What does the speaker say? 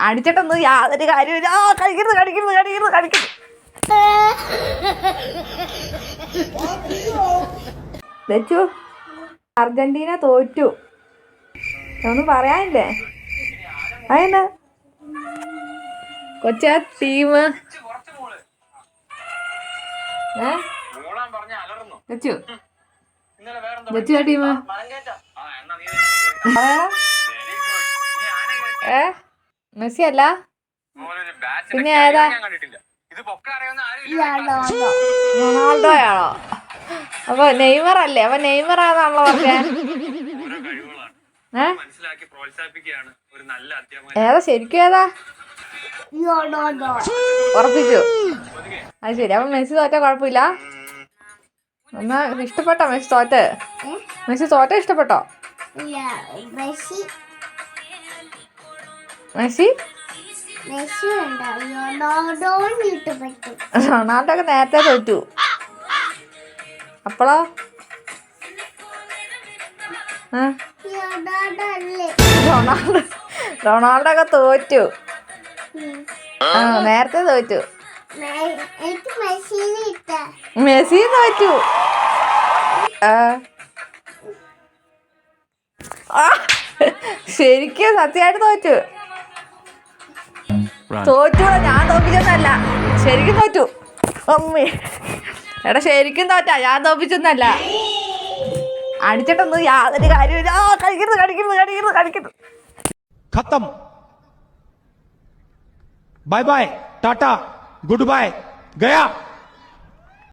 അടിച്ചിട്ടൊന്നും യാതൊരു കാര്യമില്ല. കളിക്കരുത് കളിക്കരുത് കളിക്കരുത് കളിക്കരുത്. ലച്ചു, അർജന്റീന തോറ്റു. ഒന്നും പറയാനില്ലേ? അതെന്നാ കൊച്ചാ team Lachu Lachu team Messi അല്ല പിന്നെ ഏതാ? റൊണാൾഡോയാണോ? അപ്പൊ നെയ്മർ അല്ലേ? അപ്പൊ നെയ്മർ ആണെന്നാണല്ലോ പറഞ്ഞേ. ഏതാ ശരിക്കും? ഏതാ ഉറപ്പിച്ചു? അത് ശരി. അപ്പൊ മെസ്സി തോറ്റ കുഴപ്പമില്ല. എന്നാ ഇഷ്ടപ്പെട്ടോ മെസ്സി തോറ്റ്? മെസ്സി തോറ്റ ഇഷ്ടപ്പെട്ടോ? മെസ്സി റൊണാൾഡോ ഒക്കെ നേരത്തെ തോറ്റു. അപ്പോളോ റൊണാൾഡോ ഒക്കെ തോറ്റു. നേരത്തെ തോറ്റു. മെസ്സി തോറ്റു. ശരിക്കും സത്യമായിട്ട് തോറ്റു. തോറ്റൂടാ, ഞാൻ തോപ്പിച്ചൊന്നല്ല. ശരിക്കും തോറ്റു. അമ്മേ എടാ ശരിക്കും തോറ്റാ, ഞാൻ തോപ്പിച്ചൊന്നല്ല. അടിച്ചിട്ടൊന്നും യാതൊരു കാര്യമില്ല. കളിക്കരുത് കളിക്കരുത് കളിക്കരുത് കളിക്കരുത്. खत्म. Bye bye, tata, good bye, गया.